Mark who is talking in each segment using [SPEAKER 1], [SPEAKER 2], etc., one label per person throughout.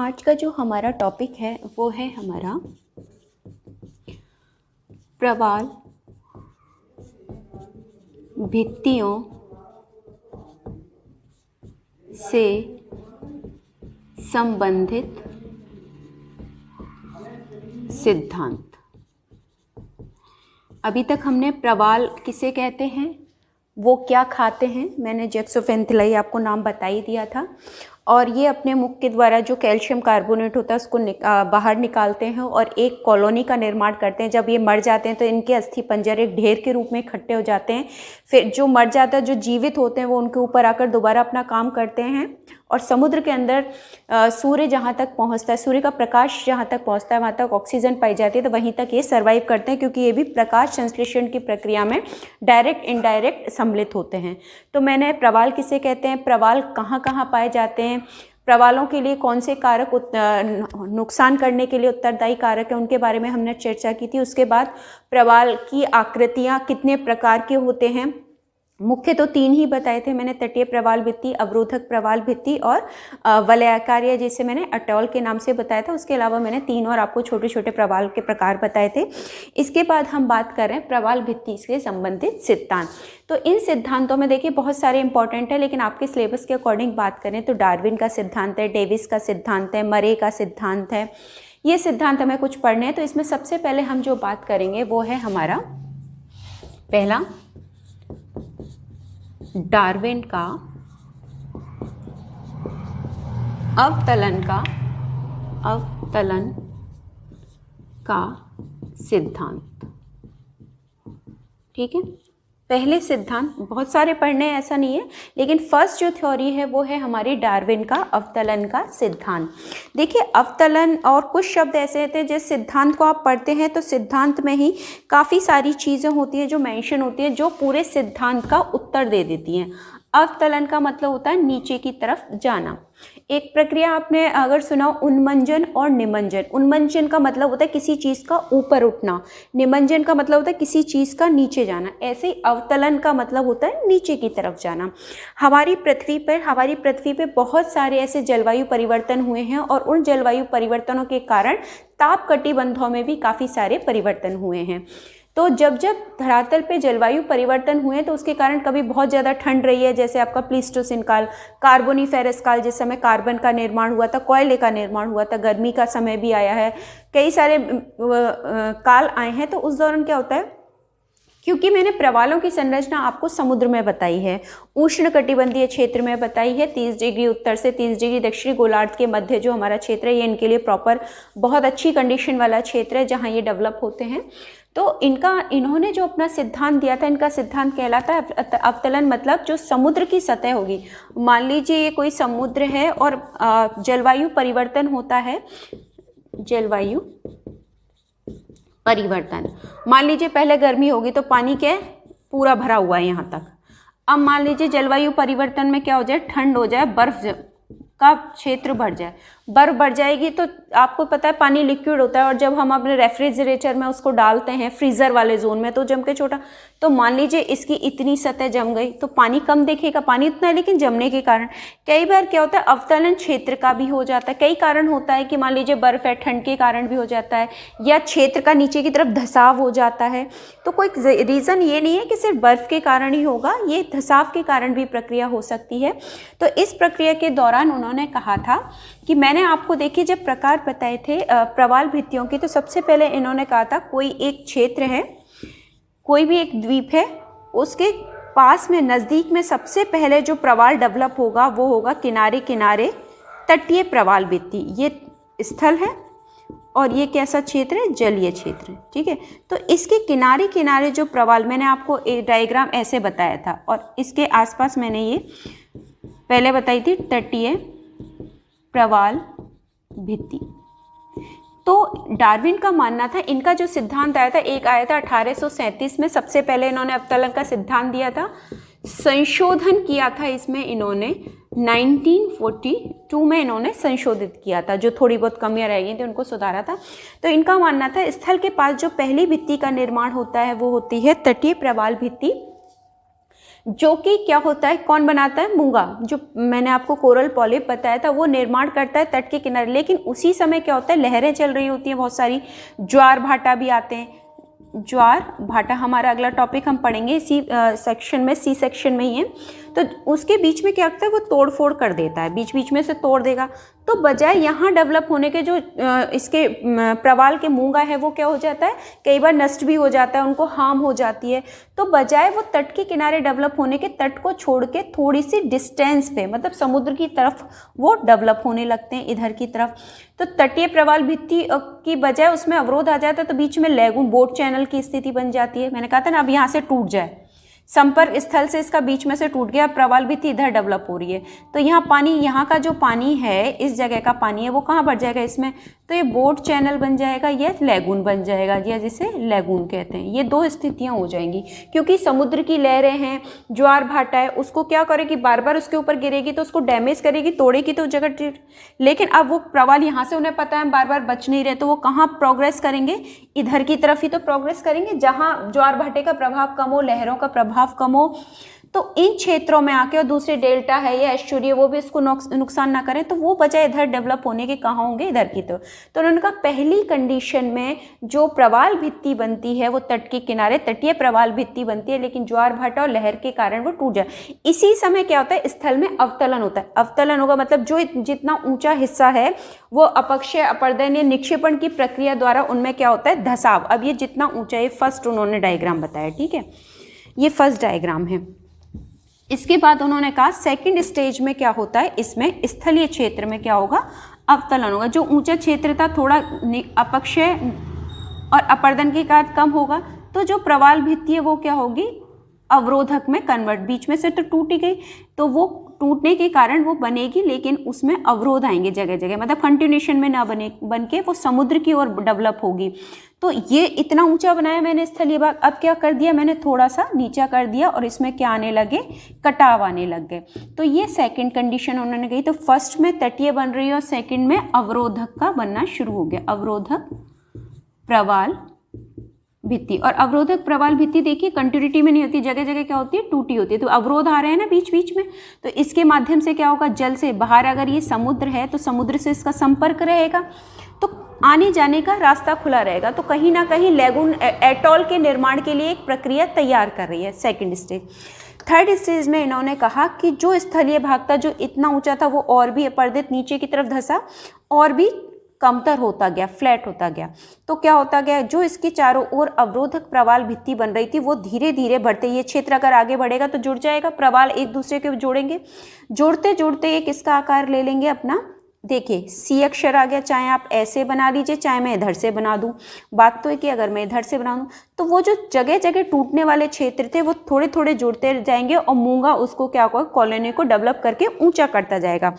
[SPEAKER 1] आज का जो हमारा टॉपिक है वो है हमारा प्रवाल भित्तियों से संबंधित सिद्धांत। अभी तक हमने प्रवाल किसे कहते हैं, वो क्या खाते हैं, मैंने जेक्सोफेंथिलाई आपको नाम बता ही दिया था। और ये अपने मुख के द्वारा जो कैल्शियम कार्बोनेट होता है उसको बाहर निकालते हैं और एक कॉलोनी का निर्माण करते हैं। जब ये मर जाते हैं तो इनके अस्थि पंजर एक ढेर के रूप में इकट्ठे हो जाते हैं। फिर जो मर जाता है, जो जीवित होते हैं, वो उनके ऊपर आकर दोबारा अपना काम करते हैं। और समुद्र के अंदर सूर्य जहाँ तक पहुँचता है, सूर्य का प्रकाश जहाँ तक पहुँचता है वहाँ तक ऑक्सीजन पाई जाती है, तो वहीं तक ये सर्वाइव करते हैं, क्योंकि ये भी प्रकाश संश्लेषण की प्रक्रिया में डायरेक्ट इनडायरेक्ट सम्मिलित होते हैं। तो मैंने प्रवाल किसे कहते हैं, प्रवाल कहाँ कहाँ पाए जाते हैं, प्रवालों के लिए कौन से कारक नुकसान करने के लिए उत्तरदायी कारक है, उनके बारे में हमने चर्चा की थी। उसके बाद प्रवाल की आकृतियाँ कितने प्रकार के होते हैं, मुख्य तो 3 ही बताए थे मैंने, तटीय प्रवाल भित्ति, अवरोधक प्रवाल भित्ति और वलयाकार, जिसे मैंने अटॉल के नाम से बताया था। उसके अलावा मैंने 3 और आपको छोटे छोटे प्रवाल के प्रकार बताए थे। इसके बाद हम बात कर रहे हैं प्रवाल भित्ति से संबंधित सिद्धांत। तो इन सिद्धांतों में देखिए बहुत सारे इंपॉर्टेंट है, लेकिन आपके सिलेबस के अकॉर्डिंग बात करें तो डार्विन का सिद्धांत है, डेविस का सिद्धांत है, मरे का सिद्धांत है। ये सिद्धांत हमें कुछ पढ़ने हैं। तो इसमें सबसे पहले हम जो बात करेंगे वो है हमारा पहला डार्विन का अवतलन का सिद्धांत। ठीक है, पहले सिद्धांत बहुत सारे पढ़ने हैं ऐसा नहीं है, लेकिन फर्स्ट जो थ्योरी है वो है हमारी डार्विन का अवतलन का सिद्धांत। देखिए अवतलन और कुछ शब्द ऐसे होते हैं जिस सिद्धांत को आप पढ़ते हैं तो सिद्धांत में ही काफ़ी सारी चीज़ें होती हैं जो मेंशन होती है, जो पूरे सिद्धांत का उत्तर दे देती हैं। अवतलन का मतलब होता है नीचे की तरफ जाना। एक प्रक्रिया आपने अगर सुना उन्मंजन और निमंजन। उन्मंजन का मतलब होता है किसी चीज़ का ऊपर उठना, निमंजन का मतलब होता है किसी चीज़ का नीचे जाना। ऐसे ही अवतलन का मतलब होता है नीचे की तरफ जाना। हमारी पृथ्वी पे बहुत सारे ऐसे जलवायु परिवर्तन हुए हैं और उन जलवायु परिवर्तनों के कारण ताप कटिबंधों में भी काफ़ी सारे परिवर्तन हुए हैं। तो जब धरातल पे जलवायु परिवर्तन हुए तो उसके कारण कभी बहुत ज़्यादा ठंड रही है, जैसे आपका प्लीस्टोसिन काल, कार्बोनिफेरस काल जिस समय कार्बन का निर्माण हुआ था, कोयले का निर्माण हुआ था, गर्मी का समय भी आया है, कई सारे काल आए हैं। तो उस दौरान क्या होता है, क्योंकि मैंने प्रवालों की संरचना आपको समुद्र में बताई है, उष्ण कटिबंधीय क्षेत्र में बताई है, 30 डिग्री उत्तर से 30 डिग्री दक्षिणी गोलार्ध के मध्य जो हमारा क्षेत्र है, ये इनके लिए प्रॉपर बहुत अच्छी कंडीशन वाला क्षेत्र है जहाँ ये डेवलप होते हैं। तो इन्होंने जो अपना सिद्धांत दिया था, इनका सिद्धांत कहलाता है अवतलन। मतलब जो समुद्र की सतह होगी, मान लीजिए ये कोई समुद्र है और जलवायु परिवर्तन होता है, जलवायु परिवर्तन, मान लीजिए पहले गर्मी होगी तो पानी क्या है, पूरा भरा हुआ है यहाँ तक। अब मान लीजिए जलवायु परिवर्तन में क्या हो जाए, ठंड हो जाए, बर्फ का क्षेत्र बढ़ जाए, बर्फ बढ़ जाएगी तो आपको पता है पानी लिक्विड होता है, और जब हम अपने रेफ्रिजरेटर में उसको डालते हैं फ्रीज़र वाले जोन में तो जम के छोटा, तो मान लीजिए इसकी इतनी सतह जम गई तो पानी कम दिखेगा, पानी उतना है लेकिन जमने के कारण कई बार क्या होता है अवतलन क्षेत्र का भी हो जाता है। कई कारण होता है कि मान लीजिए बर्फ है, ठंड के कारण भी हो जाता है, या क्षेत्र का नीचे की तरफ धसाव हो जाता है। तो कोई रीज़न ये नहीं है कि सिर्फ बर्फ के कारण ही होगा, ये धसाव के कारण भी प्रक्रिया हो सकती है। तो इस प्रक्रिया के दौरान उन्होंने कहा था कि मैंने आपको देखिए जब प्रकार बताए थे प्रवाल भित्तियों के, तो सबसे पहले इन्होंने कहा था कोई एक क्षेत्र है, कोई भी एक द्वीप है, उसके पास में नज़दीक में सबसे पहले जो प्रवाल डेवलप होगा वो होगा किनारे किनारे तटीय प्रवाल भित्ति। ये स्थल है और ये कैसा क्षेत्र है, जलीय क्षेत्र। ठीक है, तो इसके किनारे किनारे जो प्रवाल, मैंने आपको एक डायग्राम ऐसे बताया था, और इसके आसपास मैंने ये पहले बताई थी तटीय प्रवाल भित्ति। तो डार्विन का मानना था, इनका जो सिद्धांत आया था, एक आया था 1837 में, सबसे पहले इन्होंने अवतलन का सिद्धांत दिया था। संशोधन किया था इसमें इन्होंने 1942 में इन्होंने संशोधित किया था, जो थोड़ी बहुत कमियां रह गई थी उनको सुधारा था। तो इनका मानना था स्थल के पास जो पहली भित्ति का निर्माण होता है वो होती है तटीय प्रवाल भित्ति। जो कि क्या होता है, कौन बनाता है, मूंगा, जो मैंने आपको कोरल पॉलिप बताया था वो निर्माण करता है तट के किनारे। लेकिन उसी समय क्या होता है, लहरें चल रही होती हैं बहुत सारी, ज्वार भाटा भी आते हैं। ज्वार भाटा हमारा अगला टॉपिक हम पढ़ेंगे इसी सेक्शन में, सी सेक्शन में ही है। तो उसके बीच में क्या होता है, वो तोड़ फोड़ कर देता है, बीच बीच में से तोड़ देगा। तो बजाय यहाँ डेवलप होने के जो इसके प्रवाल के मूंगा है वो क्या हो जाता है, कई बार नष्ट भी हो जाता है, उनको हार्म हो जाती है। तो बजाय वो तट के किनारे डेवलप होने के, तट को छोड़ के थोड़ी सी डिस्टेंस पे, मतलब समुद्र की तरफ वो डेवलप होने लगते हैं, इधर की तरफ। तो तटीय प्रवाल भित्ति की बजाय उसमें अवरोध आ जाता है, तो बीच में लैगून, बोट चैनल की स्थिति बन जाती है। मैंने कहा था ना, अब यहाँ से टूट जाए, संपर्क स्थल से इसका बीच में से टूट गया, प्रवाल भित्ति इधर डेवलप हो रही है। तो यहाँ पानी, यहाँ का जो पानी है, इस जगह का पानी है, वो कहाँ बढ़ जाएगा इसमें, तो ये बोट चैनल बन जाएगा, या लैगून बन जाएगा, या जिसे लैगून कहते हैं। ये दो स्थितियाँ हो जाएंगी, क्योंकि समुद्र की लहरें हैं, ज्वार भाटा है, उसको क्या करेगी, बार बार उसके ऊपर गिरेगी तो उसको डैमेज करेगी, तोड़ेगी तो जगह। लेकिन अब वो प्रवाल यहाँ से उन्हें पता है बार बार बच नहीं रहे, तो वो कहाँ प्रोग्रेस करेंगे, इधर की तरफ ही तो प्रोग्रेस करेंगे, जहाँ ज्वार भाटे का प्रभाव कम हो, लहरों का प्रभाव कम हो। तो इन क्षेत्रों में आके, और दूसरे डेल्टा है या एस्चुरिया, वो भी इसको नुकसान ना करें, तो वो बजाय इधर डेवलप होने के कहाँ होंगे, इधर की तरफ। तो उन्होंने कहा पहली कंडीशन में जो प्रवाल भित्ति बनती है वो तट के किनारे तटीय प्रवाल भित्ति बनती है, लेकिन ज्वार भाटा और लहर के कारण वो टूट जाए। इसी समय क्या होता है, स्थल में अवतलन होता है। अवतलन होगा मतलब जो जितना ऊंचा हिस्सा है वो अपक्षय, अपरदन या निक्षेपण की प्रक्रिया द्वारा उनमें क्या होता है, धसाव। अब ये जितना ऊंचा है, फर्स्ट उन्होंने डायग्राम बताया, ठीक है, ये फर्स्ट डायग्राम है। इसके बाद उन्होंने कहा सेकंड स्टेज में क्या होता है, इसमें स्थलीय क्षेत्र में क्या होगा, अवतलन होगा। जो ऊंचा क्षेत्र था थोड़ा अपक्षय और अपरदन के कारण कम होगा, तो जो प्रवाल भित्ति है वो क्या होगी, अवरोधक में कन्वर्ट, बीच में से तो टूटी गई, तो वो टूटने के कारण वो बनेगी, लेकिन उसमें अवरोध आएंगे जगह जगह, मतलब कंटिन्यूशन में ना बन के वो समुद्र की ओर डेवलप होगी। तो ये इतना ऊंचा बनाया मैंने स्थलीय भाग, अब क्या कर दिया मैंने, थोड़ा सा नीचा कर दिया, और इसमें क्या आने लगे, कटाव आने लग गए। तो ये सेकंड कंडीशन उन्होंने कही। तो फर्स्ट में तटीय बन रही है और सेकंड में अवरोधक का बनना शुरू हो गया, अवरोधक प्रवाल भित्ति। और अवरोधक प्रवाल भित्ति देखिए कंटिन्यूटी में नहीं होती, जगह जगह क्या होती है, टूटी होती है। तो अवरोध आ रहे हैं ना बीच बीच में, तो इसके माध्यम से क्या होगा, जल से बाहर, अगर ये समुद्र है तो समुद्र से इसका संपर्क रहेगा, तो आने जाने का रास्ता खुला रहेगा। तो कहीं ना कहीं लैगून, एटॉल के निर्माण के लिए एक प्रक्रिया तैयार कर रही है सेकेंड स्टेज। थर्ड स्टेज में इन्होंने कहा कि जो स्थलीय भाग था, जो इतना ऊंचा था, वो और भी अपरदित नीचे की तरफ धसा, और भी कमतर होता गया, फ्लैट होता गया। तो क्या होता गया, जो इसके चारों ओर अवरोधक प्रवाल भित्ति बन रही थी वो धीरे धीरे बढ़ते, ये क्षेत्र अगर आगे बढ़ेगा तो जुड़ जाएगा, प्रवाल एक दूसरे के जोड़ेंगे, जोड़ते जोड़ते एक इसका आकार ले लेंगे अपना। देखिए सी अक्षर आ गया, चाहे आप ऐसे बना लीजिए, चाहे मैं इधर से बना दूं। बात तो है कि अगर मैं इधर से बना दूं तो वो जो जगह जगह टूटने वाले क्षेत्र थे वो थोड़े थोड़े जुड़ते जाएंगे, और मूंगा उसको क्या होगा, कॉलोनी को डेवलप करके ऊंचा करता जाएगा।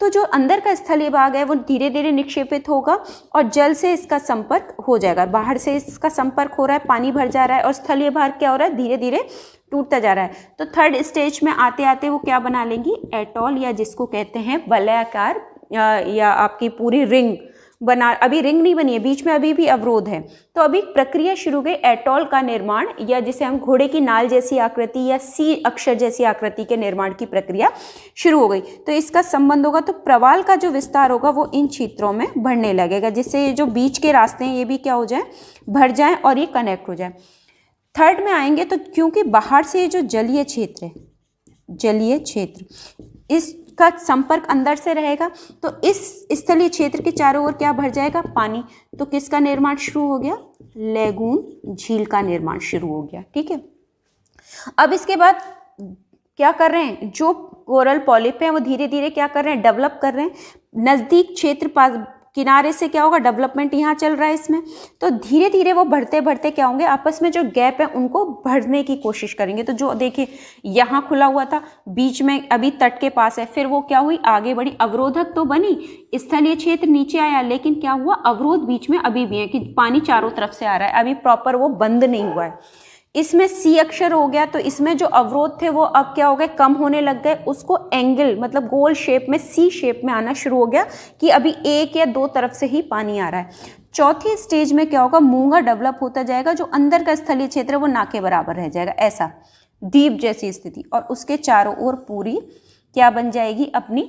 [SPEAKER 1] तो जो अंदर का स्थलीय भाग है वो धीरे धीरे निक्षेपित होगा, और जल से इसका संपर्क हो जाएगा, बाहर से इसका संपर्क हो रहा है, पानी भर जा रहा है, और स्थलीय भाग क्या हो रहा है, धीरे धीरे टूटता जा रहा है। तो थर्ड स्टेज में आते आते वो क्या बना लेंगी, एटॉल, या जिसको कहते हैं वलयाकार, या आपकी पूरी रिंग बना। अभी रिंग नहीं बनी है, बीच में अभी भी अवरोध है, तो अभी प्रक्रिया शुरू गई एटॉल का निर्माण, या जिसे हम घोड़े की नाल जैसी आकृति या सी अक्षर जैसी आकृति के निर्माण की प्रक्रिया शुरू हो गई। तो इसका संबंध होगा, तो प्रवाल का जो विस्तार होगा वो इन क्षेत्रों में बढ़ने लगेगा, जिससे ये जो बीच के रास्ते हैं ये भी क्या हो जाए, भर जाए, और ये कनेक्ट हो जाए। थर्ड में आएंगे तो क्योंकि बाहर से ये जो जलीय क्षेत्र है, जलीय क्षेत्र, इसका संपर्क अंदर से रहेगा, तो इस स्थलीय क्षेत्र के चारों ओर क्या भर जाएगा, पानी। तो किसका निर्माण शुरू हो गया, लैगून, झील का निर्माण शुरू हो गया। ठीक है, अब इसके बाद क्या कर रहे हैं, जो कोरल पॉलिप हैं वो धीरे धीरे क्या कर रहे हैं, डेवलप कर रहे हैं। नज़दीक क्षेत्र पास किनारे से क्या होगा, डेवलपमेंट यहाँ चल रहा है इसमें, तो धीरे धीरे वो बढ़ते बढ़ते क्या होंगे, आपस में जो गैप है उनको भरने की कोशिश करेंगे। तो जो देखिए यहाँ खुला हुआ था, बीच में अभी तट के पास है, फिर वो क्या हुई, आगे बढ़ी, अवरोधक तो बनी, स्थलीय क्षेत्र नीचे आया, लेकिन क्या हुआ, अवरोध बीच में अभी भी है कि पानी चारों तरफ से आ रहा है, अभी प्रॉपर वो बंद नहीं हुआ है। इसमें सी अक्षर हो गया, तो इसमें जो अवरोध थे वो अब क्या हो गए, कम होने लग गए, उसको एंगल मतलब गोल शेप में, सी शेप में आना शुरू हो गया कि अभी एक या दो तरफ से ही पानी आ रहा है। चौथी स्टेज में क्या होगा, मूंगा डेवलप होता जाएगा, जो अंदर का स्थलीय क्षेत्र है वो ना के बराबर रह जाएगा, ऐसा द्वीप जैसी स्थिति, और उसके चारों ओर पूरी क्या बन जाएगी, अपनी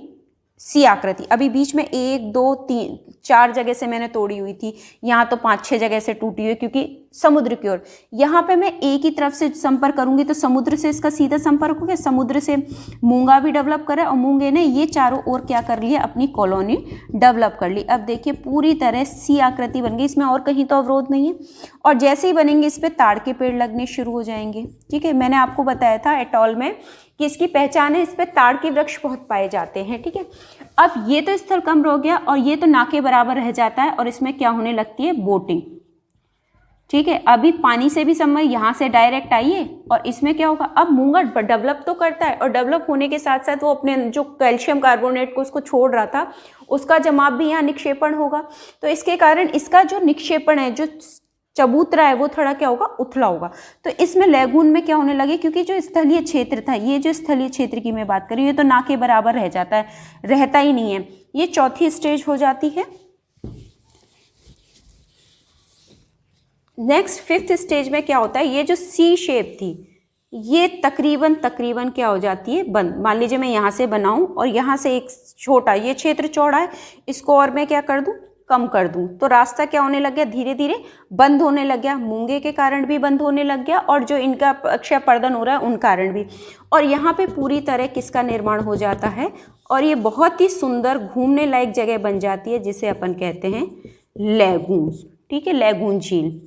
[SPEAKER 1] सी आकृति। अभी बीच में 1 2 3 4 जगह से मैंने तोड़ी हुई थी, यहाँ तो 5-6 जगह से टूटी हुई, क्योंकि समुद्र की ओर यहाँ पे मैं एक ही तरफ से संपर्क करूंगी तो समुद्र से इसका सीधा संपर्क हो गया। समुद्र से मूंगा भी डेवलप करा और मूंगे ने ये चारों ओर क्या कर लिया, अपनी कॉलोनी डेवलप कर ली। अब देखिए पूरी तरह सी आकृति बन गई, इसमें और कहीं तो अवरोध नहीं है। और जैसे ही बनेंगे इस पर ताड़ के पेड़ लगने शुरू हो जाएंगे। ठीक है, मैंने आपको बताया था एटॉल में कि इसकी पहचान है, इस पर ताड़ के वृक्ष बहुत पाए जाते हैं। ठीक है, अब ये तो स्थल कम हो गया और ये तो ना के बराबर रह जाता है और इसमें क्या होने लगती है, बोटिंग। ठीक है, अभी पानी से भी संबंध यहाँ से डायरेक्ट आइए और इसमें क्या होगा, अब मूंगा डेवलप तो करता है और डेवलप होने के साथ साथ वो अपने जो कैल्शियम कार्बोनेट को उसको छोड़ रहा था उसका जमाव भी यहाँ निक्षेपण होगा। तो इसके कारण इसका जो निक्षेपण है, जो चबूतरा है, वो थोड़ा क्या होगा, उथला होगा। तो इसमें लैगून में क्या होने लगे, क्योंकि जो स्थलीय क्षेत्र था, ये जो स्थलीय क्षेत्र की मैं बात करी, ये तो ना के बराबर रह जाता है, रहता ही नहीं है। ये चौथी स्टेज हो जाती है। नेक्स्ट 5th स्टेज में क्या होता है, ये जो सी शेप थी ये तकरीबन क्या हो जाती है, बंद। मान लीजिए मैं यहाँ से बनाऊं और यहाँ से एक छोटा, ये क्षेत्र चौड़ा है, इसको और मैं क्या कर दूं, कम कर दूं, तो रास्ता क्या होने लग गया, धीरे धीरे बंद होने लग गया। मूंगे के कारण भी बंद होने लग गया और जो इनका अक्षय पर्दन हो रहा है उन कारण भी। और यहाँ पे पूरी तरह किसका निर्माण हो जाता है और ये बहुत ही सुंदर घूमने लायक जगह बन जाती है जिसे अपन कहते हैं लैगून। ठीक है, लैगून झील।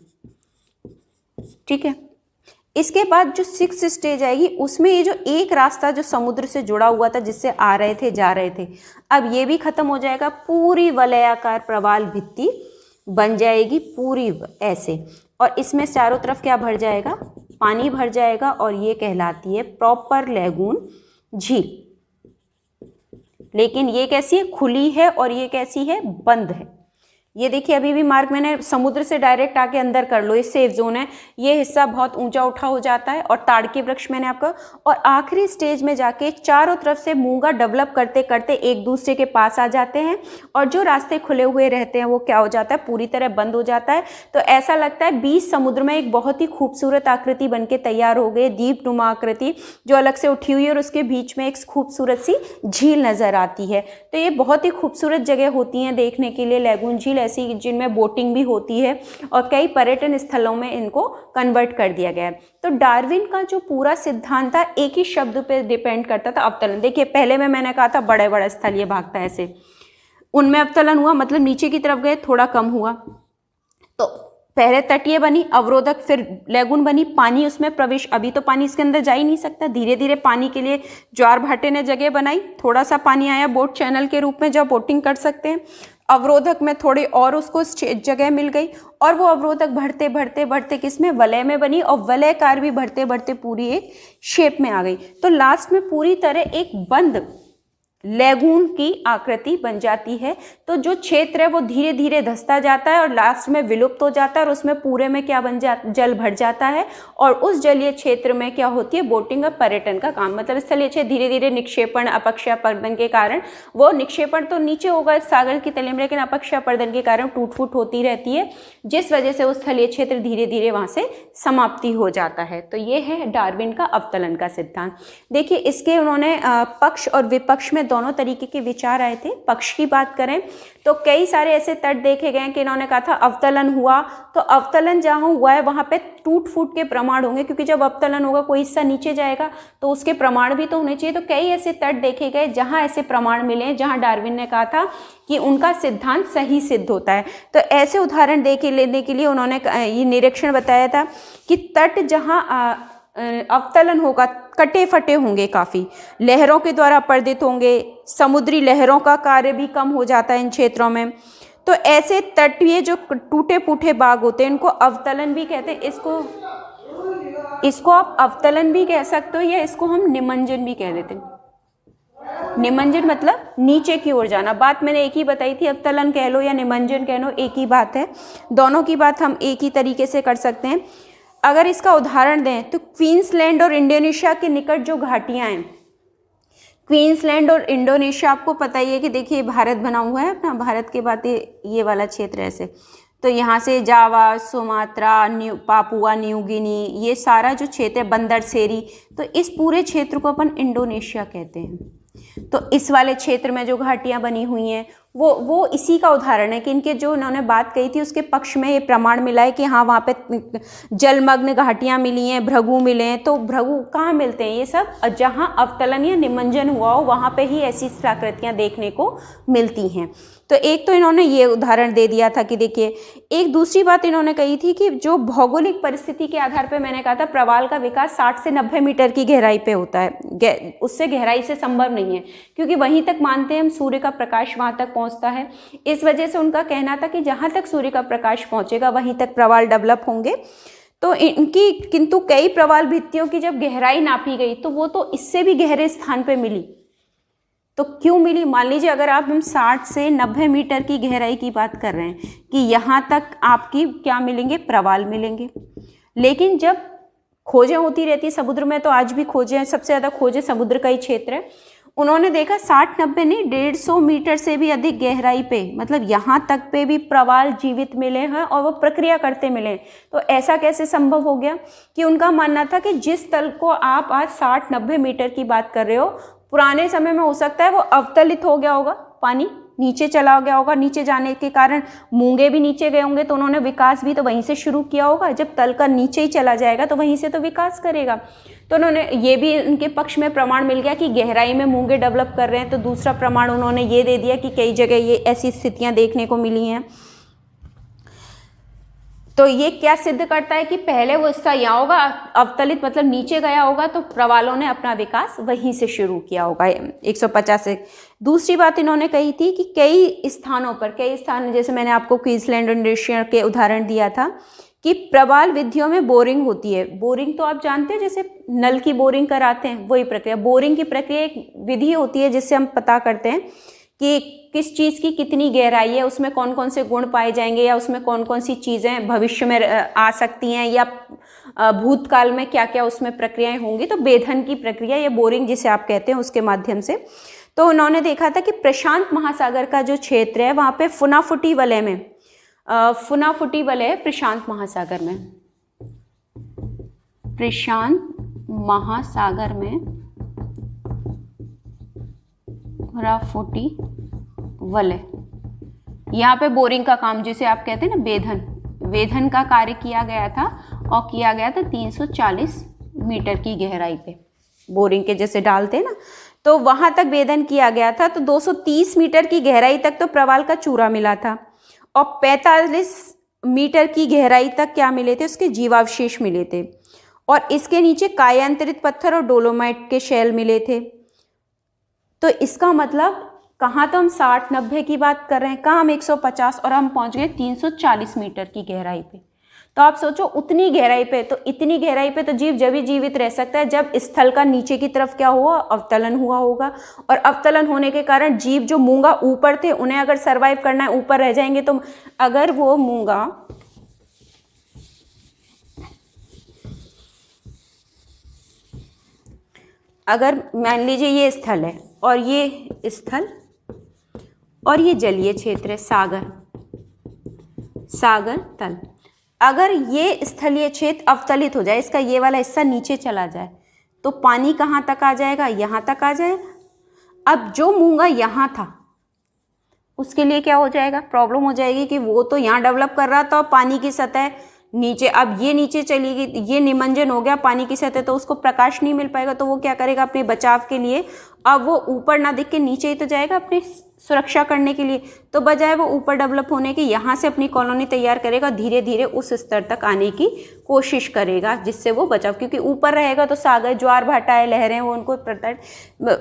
[SPEAKER 1] ठीक है, इसके बाद जो 6th स्टेज आएगी उसमें ये जो एक रास्ता जो समुद्र से जुड़ा हुआ था जिससे आ रहे थे जा रहे थे, अब ये भी खत्म हो जाएगा। पूरी वलयाकार प्रवाल भित्ति बन जाएगी पूरी ऐसे, और इसमें चारों तरफ क्या भर जाएगा, पानी भर जाएगा और ये कहलाती है प्रॉपर लैगून झील। लेकिन ये कैसी है, खुली है, और ये कैसी है, बंद है। ये देखिए अभी भी मार्क मैंने समुद्र से डायरेक्ट आके अंदर कर लो, ये सेफ जोन है। ये हिस्सा बहुत ऊंचा उठा हो जाता है और ताड़ के वृक्ष मैंने आपका, और आखिरी स्टेज में जाके चारों तरफ से मूंगा डेवलप करते करते एक दूसरे के पास आ जाते हैं और जो रास्ते खुले हुए रहते हैं वो क्या हो जाता है, पूरी तरह बंद हो जाता है। तो ऐसा लगता है बीच समुद्र में एक बहुत ही खूबसूरत आकृति बन के तैयार हो गई, दीपनुमा आकृति जो अलग से उठी हुई है और उसके बीच में एक खूबसूरत सी झील नजर आती है। तो ये बहुत ही खूबसूरत जगह होती हैं देखने के लिए लैगून झील, ऐसी जिनमें बोटिंग भी होती है और कई पर्यटन स्थलों में इनको कन्वर्ट कर दिया गया है। तो डार्विन का जो पूरा सिद्धांत था एक ही शब्द पे डिपेंड करता था, अवतलन। देखिए पहले में मैंने कहा था बड़े बड़े स्थल ये भागता है ऐसे, उनमें अवतलन हुआ मतलब नीचे की तरफ गए, थोड़ा कम हुआ। तो पहले तटीय बनी, अवरोधक, फिर लैगून बनी, पानी उसमें प्रवेश, अभी तो पानी इसके अंदर जा ही नहीं सकता, धीरे धीरे पानी के लिए ज्वार भाटे ने जगह बनाई, थोड़ा सा पानी आया बोट चैनल के रूप में जब बोटिंग कर सकते हैं। अवरोधक में थोड़ी और उसको जगह मिल गई और वो अवरोधक बढ़ते बढ़ते बढ़ते किसमें, वलय में बनी, और वलयकार भी बढ़ते बढ़ते पूरी एक शेप में आ गई। तो लास्ट में पूरी तरह एक बंद लैगून की आकृति बन जाती है। तो जो क्षेत्र है वो धीरे धीरे धंसता जाता है और लास्ट में विलुप्त हो जाता है और उसमें पूरे में क्या बन जाता, जल भर जाता है और उस जलीय क्षेत्र में क्या होती है, बोटिंग और पर्यटन का काम। मतलब स्थलीय क्षेत्र धीरे धीरे निक्षेपण अपक्षयापर्दन के कारण, वो निक्षेपण तो नीचे होगा सागर की तले में, लेकिन अपक्षयापर्दन के कारण टूट फूट होती रहती है, जिस वजह से वो स्थलीय क्षेत्र धीरे धीरे वहां से समाप्ति हो जाता है। तो ये है डार्विन का अवतलन का सिद्धांत। देखिए इसके उन्होंने पक्ष और विपक्ष में दोनों तरीके के विचार आए थे। पक्ष की बात करें तो कई सारे ऐसे तट देखे गए कि इन्होंने कहा था अवतलन हुआ तो अवतलन जहां हुआ है वहां पे टूट फूट के प्रमाण होंगे, क्योंकि जब अवतलन होगा कोई हिस्सा नीचे जाएगा तो उसके प्रमाण भी तो होने चाहिए। तो कई ऐसे तट देखे गए जहां ऐसे प्रमाण मिले जहां डार्विन ने कहा था कि उनका सिद्धांत सही सिद्ध होता है। तो ऐसे उदाहरण लेने के लिए उन्होंने ये निरीक्षण बताया था कि तट जहां अवतलन होगा कटे फटे होंगे, काफी लहरों के द्वारा अपर्दित होंगे, समुद्री लहरों का कार्य भी कम हो जाता है इन क्षेत्रों में। तो ऐसे तटीय जो टूटे फूटे बाग होते हैं इनको अवतलन भी कहते हैं। इसको आप अवतलन भी कह सकते हो या इसको हम निमंजन भी कह देते हैं। निमंजन मतलब नीचे की ओर जाना, बात मैंने एक ही बताई थी, अवतलन कह लो या निमंजन कह लो एक ही बात है, दोनों की बात हम एक ही तरीके से कर सकते हैं। अगर इसका उदाहरण दें तो क्वींसलैंड और इंडोनेशिया के निकट जो घाटियां हैं, क्वींसलैंड और इंडोनेशिया आपको पता ही है कि देखिए भारत बना हुआ है अपना, भारत के बाद ये वाला क्षेत्र ऐसे, तो यहाँ से जावा, सुमात्रा, पापुआ न्यू गिनी, ये सारा जो क्षेत्र है, बंदरसेरी, तो इस पूरे क्षेत्र को अपन इंडोनेशिया कहते हैं। तो इस वाले क्षेत्र में जो घाटियाँ बनी हुई हैं वो इसी का उदाहरण है कि इनके जो उन्होंने बात कही थी उसके पक्ष में ये प्रमाण मिला है कि हाँ वहाँ पे जलमग्न घाटियाँ मिली हैं, भृगु मिले हैं। तो भृगु कहाँ मिलते हैं? ये सब जहाँ अवतलन या निमज्जन हुआ हो वहाँ पे ही ऐसी आकृतियाँ देखने को मिलती हैं। तो एक तो इन्होंने ये उदाहरण दे दिया था कि देखिए, एक दूसरी बात इन्होंने कही थी कि जो भौगोलिक परिस्थिति के आधार पे मैंने कहा था प्रवाल का विकास 60 से 90 मीटर की गहराई पे होता है, उससे गहराई से संभव नहीं है, क्योंकि वहीं तक मानते हैं हम सूर्य का प्रकाश वहाँ तक पहुँचता है। इस वजह से उनका कहना था कि जहाँ तक सूर्य का प्रकाश पहुँचेगा वहीं तक प्रवाल डेवलप होंगे। तो इनकी किंतु कई प्रवाल भित्तियों की जब गहराई नापी गई तो वो तो इससे भी गहरे स्थान पे मिली। तो क्यों मिली? मान लीजिए अगर आप हम 60 से 90 मीटर की गहराई की बात कर रहे हैं कि यहाँ तक आपकी क्या मिलेंगे? प्रवाल मिलेंगे। लेकिन जब खोजें होती रहती है समुद्र में, तो आज भी खोजें, सबसे ज़्यादा खोजें समुद्र का ही क्षेत्र है, उन्होंने देखा 60-90 नहीं 150 मीटर से भी अधिक गहराई पे, मतलब यहाँ तक पे भी प्रवाल जीवित मिले हैं और वो प्रक्रिया करते मिले। तो ऐसा कैसे संभव हो गया? कि उनका मानना था कि जिस तल को आप आज 60-90 मीटर की बात कर रहे हो, पुराने समय में हो सकता है वो अवतलित हो गया होगा, पानी नीचे चला गया होगा, नीचे जाने के कारण मूंगे भी नीचे गए होंगे, तो उन्होंने विकास भी तो वहीं से शुरू किया होगा। जब तल का नीचे ही चला जाएगा तो वहीं से तो विकास करेगा। तो उन्होंने ये भी उनके पक्ष में प्रमाण मिल गया कि गहराई में मूंगे डेवलप कर रहे हैं। तो दूसरा प्रमाण उन्होंने ये दे दिया कि कई जगह ये ऐसी स्थितियाँ देखने को मिली हैं। तो ये क्या सिद्ध करता है कि पहले वो हिस्सा यहाँ होगा, अवतलित मतलब नीचे गया होगा, तो प्रवालों ने अपना विकास वहीं से शुरू किया होगा 150 से। दूसरी बात इन्होंने कही थी कि कई स्थानों पर, कई स्थान जैसे मैंने आपको क्वींसलैंड इंडोनेशिया के उदाहरण दिया था कि प्रवाल विधियों में बोरिंग होती है। बोरिंग तो आप जानते हैं, जैसे नल की बोरिंग कराते हैं, वही प्रक्रिया। बोरिंग की प्रक्रिया एक विधि होती है जिससे हम पता करते हैं कि किस चीज़ की कितनी गहराई है, उसमें कौन कौन से गुण पाए जाएंगे, या उसमें कौन कौन सी चीज़ें भविष्य में आ सकती हैं, या भूतकाल में क्या क्या उसमें प्रक्रियाएं होंगी। तो बेधन की प्रक्रिया या बोरिंग जिसे आप कहते हैं उसके माध्यम से। तो उन्होंने देखा था कि प्रशांत महासागर का जो क्षेत्र है वहाँ पे फुनाफुटी वलय में, फुनाफुटी वलय प्रशांत महासागर में, प्रशांत महासागर में फुनाफुटी वलय, यहाँ पे बोरिंग का काम जिसे आप कहते हैं ना बेधन, वेधन का कार्य किया गया था, और किया गया था 340 मीटर की गहराई पे। बोरिंग के जैसे डालते हैं ना, तो वहां तक वेधन किया गया था। तो 230 मीटर की गहराई तक तो प्रवाल का चूरा मिला था, और 45 मीटर की गहराई तक क्या मिले थे? उसके जीवावशेष मिले थे। और इसके नीचे कायांतरित पत्थर और डोलोमाइट के शैल मिले थे। तो इसका मतलब कहाँ तो हम 60-90 की बात कर रहे हैं, कहाँ हम 150, और हम पहुँच गए 340 मीटर की गहराई पे। तो आप सोचो उतनी गहराई पे, तो इतनी गहराई पे तो जीव जब ही जीवित रह सकता है जब स्थल का नीचे की तरफ क्या हुआ? अवतलन हुआ होगा। और अवतलन होने के कारण जीव जो मूंगा ऊपर थे उन्हें अगर सरवाइव करना है, ऊपर रह जाएंगे। तो अगर वो मूंगा अगर मान लीजिए ये स्थल है और ये स्थल और ये जलीय क्षेत्र है, सागर, सागर तल, अगर ये स्थलीय क्षेत्र अवतलित हो जाए, इसका ये वाला हिस्सा नीचे चला जाए, तो पानी कहाँ तक आ जाएगा? यहाँ तक आ जाएगा। अब जो मूंगा यहाँ था उसके लिए क्या हो जाएगा? प्रॉब्लम हो जाएगी कि वो तो यहाँ डेवलप कर रहा था और पानी की सतह नीचे, अब ये नीचे चली गई, ये निमज्जन हो गया पानी की सतह, तो उसको प्रकाश नहीं मिल पाएगा। तो वो क्या करेगा अपने बचाव के लिए? अब वो ऊपर ना दिख के नीचे ही तो जाएगा अपनी सुरक्षा करने के लिए। तो बजाय वो ऊपर डेवलप होने के यहाँ से अपनी कॉलोनी तैयार करेगा, धीरे धीरे उस स्तर तक आने की कोशिश करेगा जिससे वो बचाव, क्योंकि ऊपर रहेगा तो सागर, ज्वार भाटा है, लहरें, वो उनको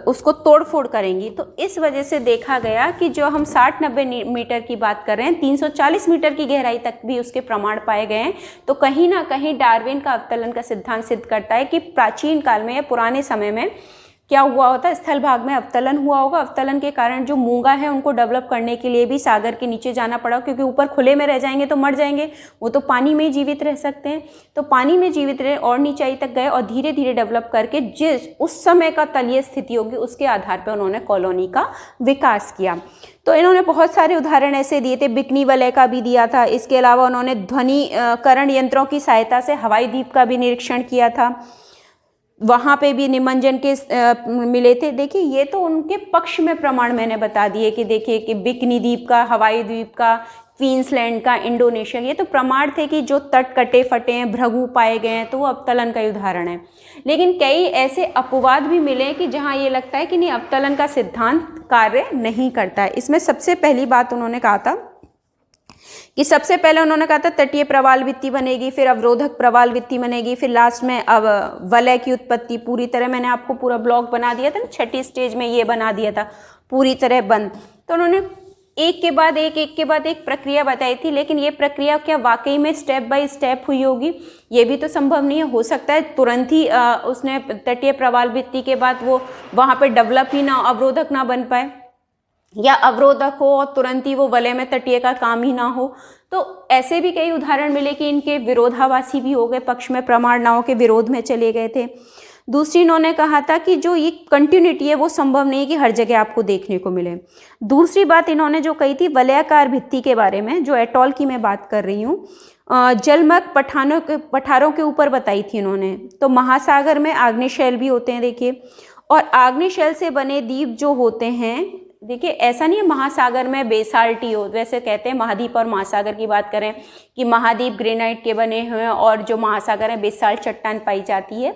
[SPEAKER 1] उसको तोड़ फोड़ करेंगी। तो इस वजह से देखा गया कि जो हम 60-90 मीटर की बात कर रहे हैं, 340 मीटर की गहराई तक भी उसके प्रमाण पाए गए हैं। तो कहीं ना कहीं डार्विन का अवतलन का सिद्धांत सिद्ध करता है कि प्राचीन काल में या पुराने समय में क्या हुआ होता है, स्थल भाग में अवतलन हुआ होगा। अवतलन के कारण जो मूंगा है उनको डेवलप करने के लिए भी सागर के नीचे जाना पड़ा, क्योंकि ऊपर खुले में रह जाएंगे तो मर जाएंगे, वो तो पानी में ही जीवित रह सकते हैं। तो पानी में जीवित रहे और नीचाई तक गए और धीरे धीरे डेवलप करके जिस उस समय का तलीय स्थिति होगी उसके आधार पर उन्होंने कॉलोनी का विकास किया। तो इन्होंने बहुत सारे उदाहरण ऐसे दिए थे, बिकनी वलय का भी दिया था। इसके अलावा उन्होंने ध्वनिकरण यंत्रों की सहायता से हवाई द्वीप का भी निरीक्षण किया था, वहाँ पे भी निमंजन के मिले थे। देखिए ये तो उनके पक्ष में प्रमाण मैंने बता दिए कि देखिए कि बिकनी द्वीप का, हवाई द्वीप का, क्वींसलैंड का, इंडोनेशिया, ये तो प्रमाण थे कि जो तट कटे फटे हैं, भृगु पाए गए हैं, तो वो अवतलन का उदाहरण है। लेकिन कई ऐसे अपवाद भी मिले कि जहाँ ये लगता है कि नहीं, अवतलन का सिद्धांत कार्य नहीं करता है। इसमें सबसे पहली बात उन्होंने कहा था कि सबसे पहले उन्होंने कहा था तटीय प्रवाल भित्ति बनेगी, फिर अवरोधक प्रवाल भित्ति बनेगी, फिर लास्ट में अब वलय की उत्पत्ति पूरी तरह, मैंने आपको पूरा ब्लॉक बना दिया था ना, छठी स्टेज में ये बना दिया था पूरी तरह बंद। तो उन्होंने एक के बाद एक प्रक्रिया बताई थी, लेकिन ये प्रक्रिया क्या वाकई में स्टेप बाय स्टेप हुई होगी, ये भी तो संभव नहीं है। हो सकता है तुरंत ही उसने तटीय प्रवाल भित्ति के बाद वो वहाँ पे डेवलप ही ना, अवरोधक ना बन पाए, या अवरोधक हो और तुरंत ही वो वलय में तटीय का काम ही ना हो। तो ऐसे भी कई उदाहरण मिले कि इनके विरोधाभासी भी हो गए, पक्ष में प्रमाण ना हो के विरोध में चले गए थे। दूसरी इन्होंने कहा था कि जो ये कंटिन्यूटी है वो संभव नहीं है कि हर जगह आपको देखने को मिले। दूसरी बात इन्होंने जो कही थी वलयाकार भित्ति के बारे में, जो एटॉल की मैं बात कर रही हूँ, जलमग्न पठारों के ऊपर बताई थी इन्होंने। तो महासागर में आग्नेयशैल भी होते हैं देखिए, और आग्नेयशैल से बने द्वीप जो होते हैं, देखिए ऐसा नहीं है महासागर में बेसाल्टी हो, वैसे कहते हैं महाद्वीप और महासागर की बात करें कि महाद्वीप ग्रेनाइट के बने हुए हैं और जो महासागर है बेसाल्ट चट्टान पाई जाती है,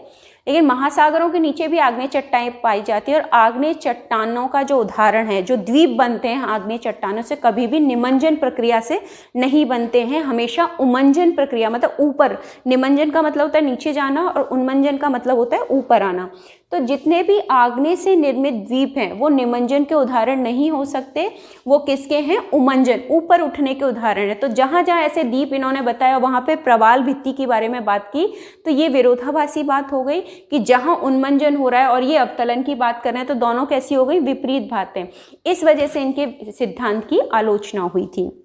[SPEAKER 1] लेकिन महासागरों के नीचे भी आग्नेय चट्टानें पाई जाती है। और आग्नेय चट्टानों का जो उदाहरण है, जो द्वीप बनते हैं आग्नेय चट्टानों से, कभी भी निमंजन प्रक्रिया से नहीं बनते हैं, हमेशा उमंजन प्रक्रिया, मतलब ऊपर, निमंजन का मतलब होता है नीचे जाना और उन्मंजन का मतलब होता है ऊपर आना। तो जितने भी आग्नेय से निर्मित द्वीप हैं वो निमंजन के उदाहरण नहीं हो सकते, वो किसके हैं, उमंजन, ऊपर उठने के उदाहरण है। तो जहाँ जहाँ ऐसे द्वीप इन्होंने बताया वहाँ पे प्रवाल भित्ति के बारे में बात की, तो ये विरोधाभासी बात हो गई कि जहाँ उन्मंजन हो रहा है और ये अवतलन की बात कर रहे हैं, तो दोनों कैसी हो गई, विपरीत बातें। इस वजह से इनके सिद्धांत की आलोचना हुई थी।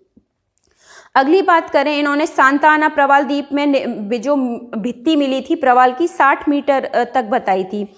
[SPEAKER 1] अगली बात करें, इन्होंने सांता आना प्रवाल द्वीप में जो भित्ति मिली थी प्रवाल की 60 मीटर तक बताई थी,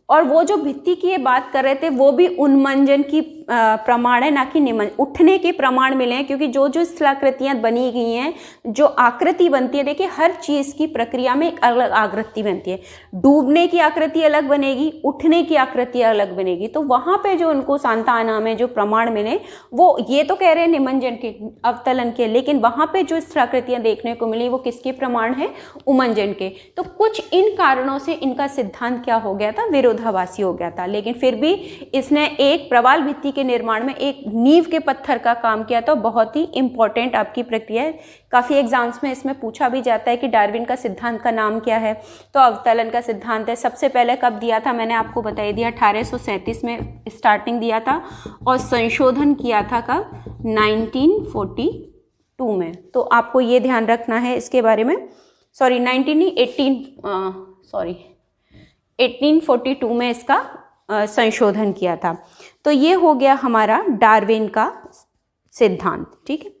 [SPEAKER 1] और वो जो भित्ति की ये बात कर रहे थे वो भी उन्मंजन की प्रमाण है, ना कि उठने के प्रमाण मिले हैं। क्योंकि जो जो स्थलाकृतियाँ बनी गई हैं, जो आकृति बनती है, देखिए हर चीज़ की प्रक्रिया में एक अलग आकृति बनती है, डूबने की आकृति अलग बनेगी, उठने की आकृति अलग बनेगी। तो वहाँ पे जो उनको सांता आना में जो प्रमाण मिले वो ये तो कह रहे हैं निमंजन के, अवतलन के, लेकिन वहाँ पे जो स्थलाकृतियाँ देखने को मिली वो किसके प्रमाण है, उमंजन के। तो कुछ इन कारणों से इनका सिद्धांत क्या हो गया था, विरोधाभासी हो गया था। लेकिन फिर भी इसने एक प्रवाल भित्ति के निर्माण में एक नींव के पत्थर का काम किया, तो बहुत ही इंपॉर्टेंट आपकी प्रक्रिया है। काफ़ी एग्जाम्स में इसमें पूछा भी जाता है कि डार्विन का सिद्धांत का नाम क्या है, तो अवतलन का सिद्धांत है। सबसे पहले कब दिया था, मैंने आपको बता दिया, 1837 में स्टार्टिंग दिया था और संशोधन किया था कब, 1942 में। तो आपको ये ध्यान रखना है इसके बारे में, 1842 में इसका संशोधन किया था। तो ये हो गया हमारा डार्विन का सिद्धांत, ठीक है।